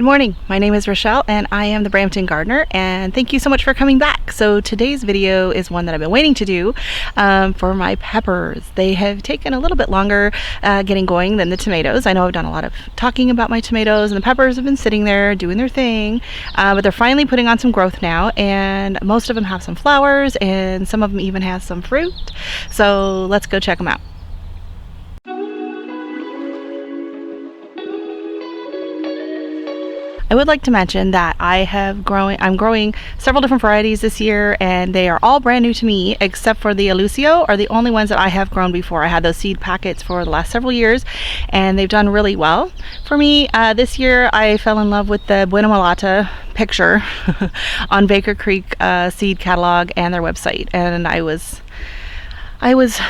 Good morning, my name is Rochelle and I am the Brampton gardener, and thank you so much for coming back. So today's video is one that I've been waiting to do for my peppers. They have taken a little bit longer getting going than the tomatoes. I know I've done a lot of talking about my tomatoes, and the peppers have been sitting there doing their thing, but they're finally putting on some growth now, and most of them have some flowers and some of them even have some fruit. So let's go check them out. I would like to mention that I'm growing several different varieties this year, and they are all brand new to me, except for the Ausilio are the only ones that I have grown before. I had those seed packets for the last several years, and they've done really well for me. This year I fell in love with the Buena Mulata picture on Baker Creek seed catalog and their website, and I was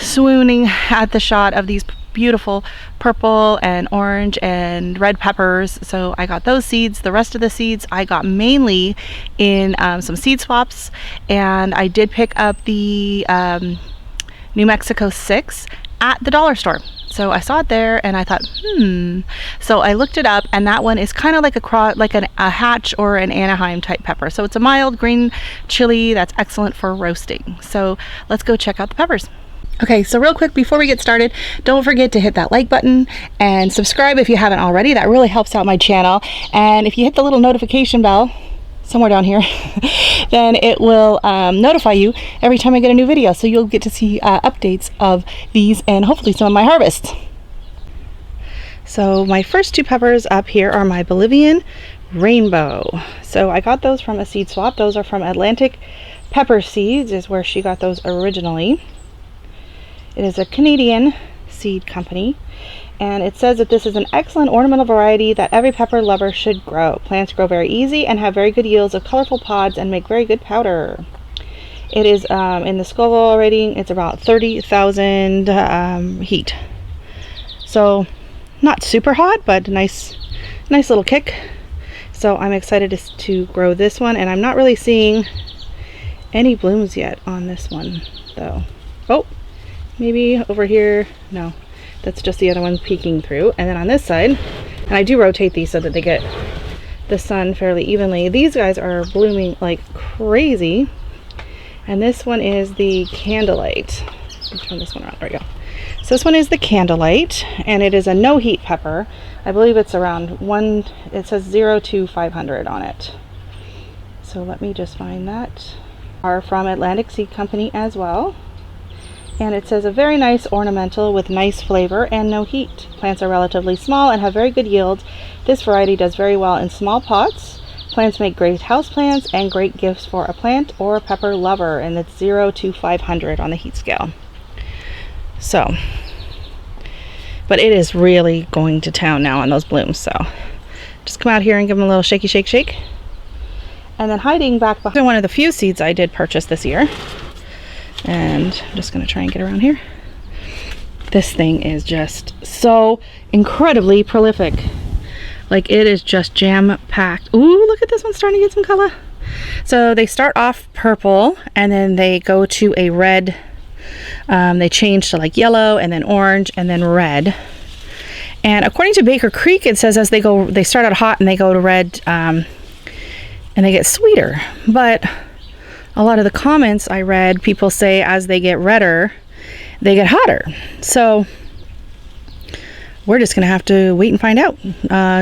swooning at the shot of these beautiful purple and orange and red peppers. So I got those seeds. The rest of the seeds I got mainly in some seed swaps, and I did pick up the New Mexico 6 at the dollar store. So I saw it there and I thought, So I looked it up, and that one is kind of like a Hatch or an Anaheim type pepper. So it's a mild green chili that's excellent for roasting. So let's go check out the peppers. Okay, so real quick before we get started, don't forget to hit that like button and subscribe if you haven't already. That really helps out my channel. And if you hit the little notification bell somewhere down here, then it will notify you every time I get a new video. So you'll get to see updates of these and hopefully some of my harvests. So my first two peppers up here are my Bolivian Rainbow. So I got those from a seed swap. Those are from Atlantic Pepper Seeds, is where she got those originally. It is a Canadian seed company, and it says that this is an excellent ornamental variety that every pepper lover should grow. Plants grow very easy and have very good yields of colorful pods and make very good powder. It is in the Scoville rating, it's about 30,000 heat. So not super hot, but nice little kick. So I'm excited to grow this one, and I'm not really seeing any blooms yet on this one though. Oh, maybe over here. No, that's just the other one peeking through. And then on this side, and I do rotate these so that they get the sun fairly evenly, these guys are blooming like crazy. And this one is the Candlelight. Let me turn this one around. There we go. So this one is the Candlelight, and it is a no heat pepper. I believe it's around it says 0 to 500 on it. So let me just find that. Are from Atlantic Seed Company as well. And it says a very nice ornamental with nice flavor and no heat. Plants are relatively small and have very good yields. This variety does very well in small pots. Plants make great house plants and great gifts for a plant or a pepper lover, and it's 0 to 500 on the heat scale. So, but it is really going to town now on those blooms. So just come out here and give them a little shaky shake shake. And then hiding back behind one of the few seeds I did purchase this year, and I'm just going to try and get around here. This thing is just so incredibly prolific. Like, it is just jam-packed. Ooh, look at this one starting to get some color. So they start off purple, and then they go to a red. They change to like yellow, and then orange, and then red. And according to Baker Creek, it says as they start out hot and they go to red, and they get sweeter. But a lot of the comments I read, people say as they get redder, they get hotter. So we're just gonna have to wait and find out.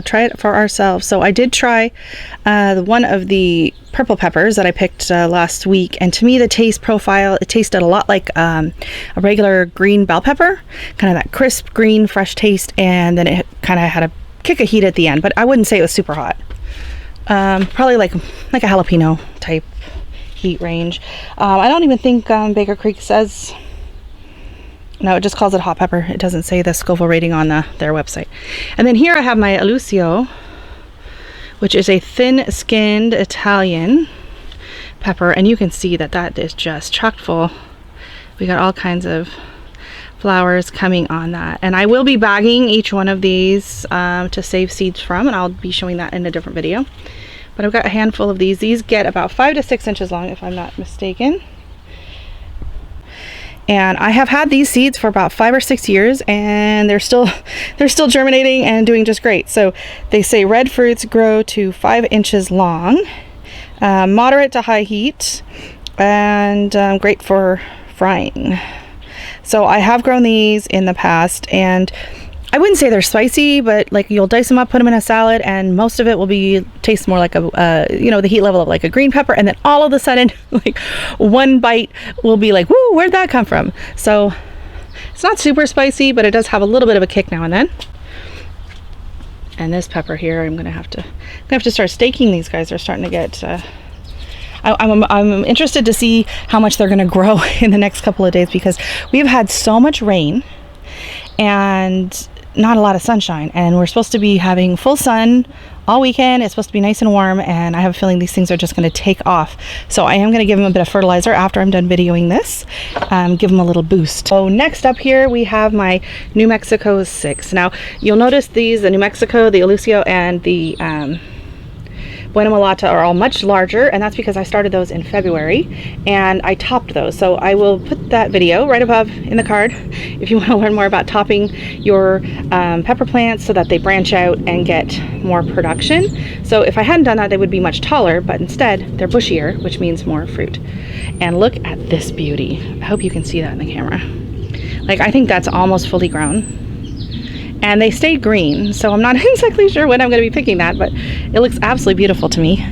Try it for ourselves. So I did try one of the purple peppers that I picked last week, and to me the taste profile, it tasted a lot like a regular green bell pepper, kind of that crisp green fresh taste, and then it kind of had a kick of heat at the end, but I wouldn't say it was super hot. Probably like a jalapeno type heat range. I don't even think Baker Creek says, no, it just calls it hot pepper. It doesn't say the Scoville rating on their website. And then here I have my Ausilio, which is a thin-skinned Italian pepper, and you can see that is just chock full. We got all kinds of flowers coming on that, and I will be bagging each one of these to save seeds from, and I'll be showing that in a different video. But I've got a handful of these. These get about 5 to 6 inches long, if I'm not mistaken. And I have had these seeds for about 5 or 6 years, and they're still germinating and doing just great. So they say red fruits grow to 5 inches long, moderate to high heat, and great for frying. So I have grown these in the past, and I wouldn't say they're spicy, but like you'll dice them up, put them in a salad, and most of it will be taste more like a the heat level of like a green pepper, and then all of a sudden like one bite will be like, woo, where'd that come from? So it's not super spicy, but it does have a little bit of a kick now and then. And this pepper here, I'm gonna have to start staking these guys. They're starting to get I'm interested to see how much they're gonna grow in the next couple of days, because we've had so much rain and not a lot of sunshine, and we're supposed to be having full sun all weekend. It's supposed to be nice and warm, and I have a feeling these things are just going to take off. So I am going to give them a bit of fertilizer after I'm done videoing this, give them a little boost. So next up here we have my New Mexico 6. Now you'll notice these, the New Mexico, the Ausilio, and the Buena Mulata are all much larger, and that's because I started those in February and I topped those. So I will put that video right above in the card if you want to learn more about topping your pepper plants so that they branch out and get more production. So if I hadn't done that, they would be much taller, but instead they're bushier, which means more fruit. And look at this beauty. I hope you can see that in the camera. Like, I think that's almost fully grown. And they stayed green, so I'm not exactly sure when I'm going to be picking that, but it looks absolutely beautiful to me.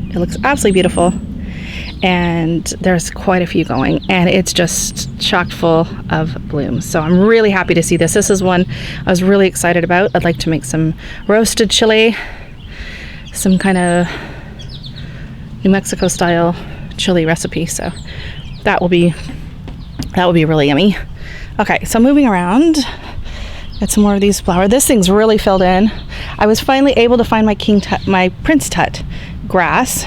It looks absolutely beautiful, and there's quite a few going, and it's just chock full of blooms. So I'm really happy to see this. This is one I was really excited about. I'd like to make some roasted chili, some kind of New Mexico style chili recipe. So that will be really yummy. Okay, so moving around. Get some more of these flowers. This thing's really filled in. I was finally able to find my Prince Tut grass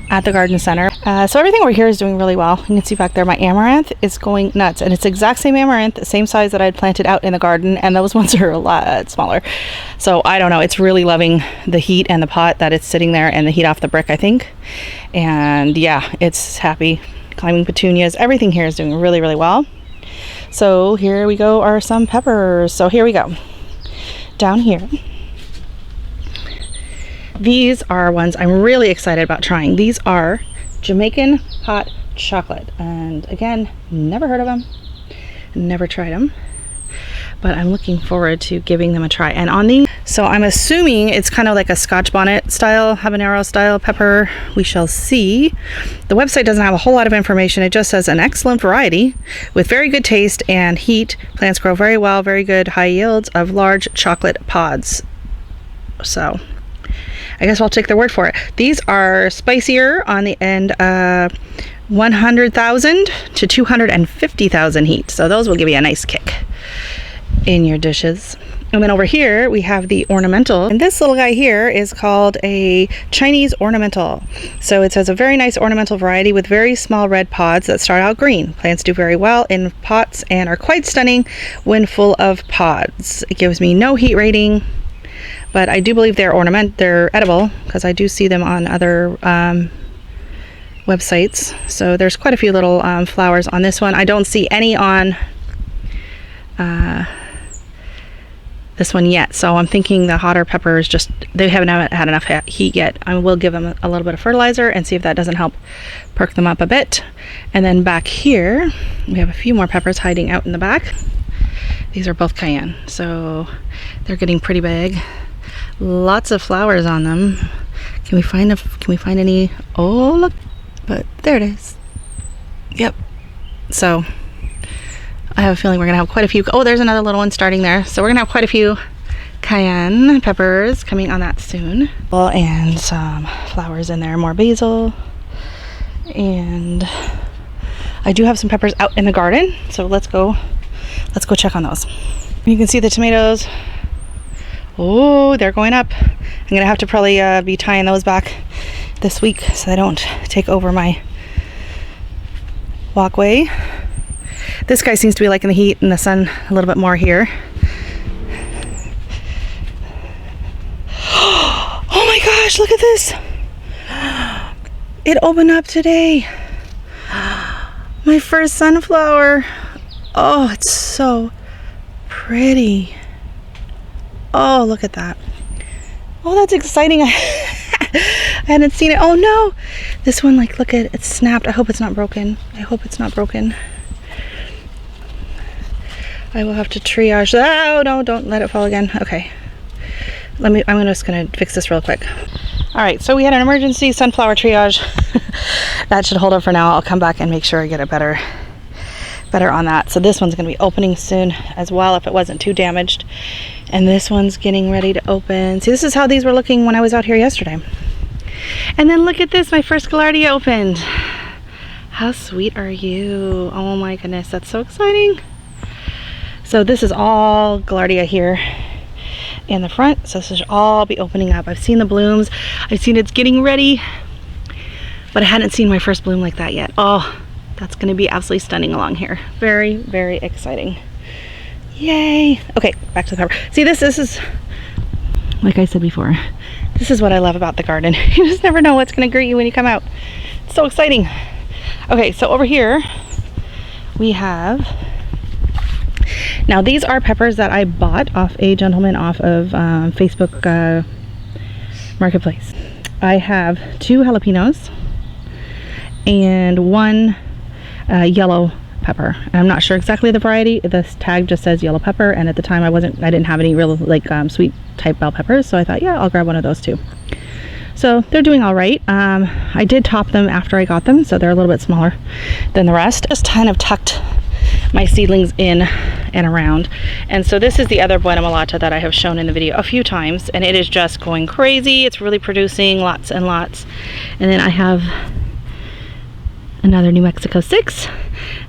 at the garden center. So everything over here is doing really well. You can see back there my amaranth is going nuts, and it's the exact same amaranth, the same size that I had planted out in the garden, and those ones are a lot smaller. So I don't know, it's really loving the heat and the pot that it's sitting there, and the heat off the brick, I think. And yeah, it's happy. Climbing petunias, everything here is doing really, really well. So here we go, are some peppers. So here we go. Down here. These are ones I'm really excited about trying. These are Jamaican hot chocolate. And again, never heard of them. Never tried them. But I'm looking forward to giving them a try. And on these, so I'm assuming it's kind of like a Scotch Bonnet style, habanero style pepper. We shall see. The website doesn't have a whole lot of information. It just says an excellent variety with very good taste and heat. Plants grow very well, very good high yields of large chocolate pods. So I guess I'll take their word for it. These are spicier on the end, 100,000 to 250,000 heat. So those will give you a nice kick in your dishes. And then over here we have the ornamental, and this little guy here is called a Chinese ornamental. So it says a very nice ornamental variety with very small red pods that start out green. Plants do very well in pots and are quite stunning when full of pods. It gives me no heat rating, but I do believe they're edible, because I do see them on other websites. So there's quite a few little flowers on this one. I don't see any on this one yet, so I'm thinking the hotter peppers they haven't had enough heat yet. I will give them a little bit of fertilizer and see if that doesn't help perk them up a bit. And then back here we have a few more peppers hiding out in the back. These are both cayenne, so they're getting pretty big. Lots of flowers on them. Can we find any? Oh look, but there it is. Yep. So I have a feeling we're gonna have quite a few. Oh, there's another little one starting there. So we're gonna have quite a few cayenne peppers coming on that soon. Well, and some flowers in there, more basil. And I do have some peppers out in the garden, so let's go check on those. You can see the tomatoes. Oh, they're going up. I'm gonna have to probably be tying those back this week so they don't take over my walkway. This guy seems to be liking the heat and the sun a little bit more here. Oh my gosh, look at this. It opened up today. My first sunflower. Oh, it's so pretty. Oh, look at that. Oh, that's exciting. I hadn't seen it. Oh no, this one, like, look at it's snapped. I hope it's not broken. I hope it's not broken. I will have to triage that. Oh no, don't let it fall again. Okay, I'm just gonna fix this real quick. All right, so we had an emergency sunflower triage. That should hold up for now. I'll come back and make sure I get it better on that. So this one's gonna be opening soon as well, if it wasn't too damaged. And this one's getting ready to open. See, this is how these were looking when I was out here yesterday. And then look at this, my first Gaillardia opened. How sweet are you? Oh my goodness, that's so exciting. So this is all Gaillardia here in the front. So this should all be opening up. I've seen the blooms. I've seen it's getting ready, but I hadn't seen my first bloom like that yet. Oh, that's gonna be absolutely stunning along here. Very, very exciting. Yay. Okay, back to the pepper. See, this is, like I said before, this is what I love about the garden. You just never know what's gonna greet you when you come out. It's so exciting. Okay, so over here we have, now these are peppers that I bought off a gentleman off of Facebook Marketplace. I have 2 jalapenos and 1 yellow pepper. I'm not sure exactly the variety. This tag just says yellow pepper, and at the time I didn't have any real like sweet type bell peppers, so I thought, yeah, I'll grab one of those too. So they're doing all right. I did top them after I got them, so they're a little bit smaller than the rest. Just kind of tucked my seedlings in and around. And so this is the other Buena Mulata that I have shown in the video a few times, and it is just going crazy. It's really producing lots and lots. And then I have another New Mexico 6.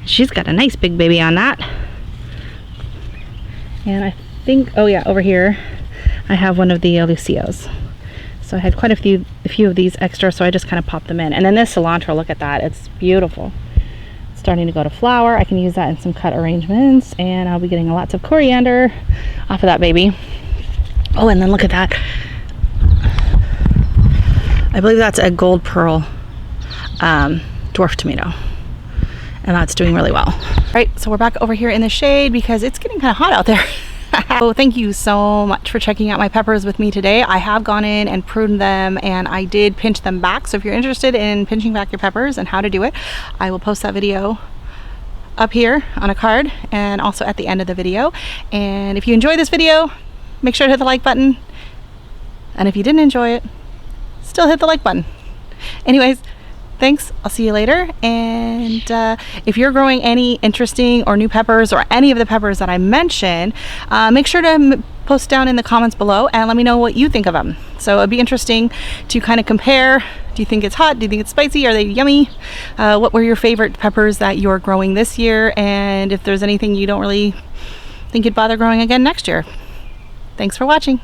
She's got a nice big baby on that. And I think, oh yeah, over here I have one of the Ausillios. So I had quite a few of these extra, so I just kind of popped them in. And then this cilantro, look at that, it's beautiful. It's starting to go to flower. I can use that in some cut arrangements, and I'll be getting lots of coriander off of that baby. Oh, and then look at that. I believe that's a gold pearl dwarf tomato, and that's doing really well. All right, so we're back over here in the shade because it's getting kind of hot out there. So thank you so much for checking out my peppers with me today. I have gone in and pruned them, and I did pinch them back. So if you're interested in pinching back your peppers and how to do it, I will post that video up here on a card and also at the end of the video. And if you enjoyed this video, make sure to hit the like button. And if you didn't enjoy it, still hit the like button. Anyways, thanks. I'll see you later. And if you're growing any interesting or new peppers or any of the peppers that I mentioned, make sure to post down in the comments below and let me know what you think of them. So it'd be interesting to kind of compare. Do you think it's hot? Do you think it's spicy? Are they yummy? What were your favorite peppers that you're growing this year? And if there's anything you don't really think you'd bother growing again next year. Thanks for watching.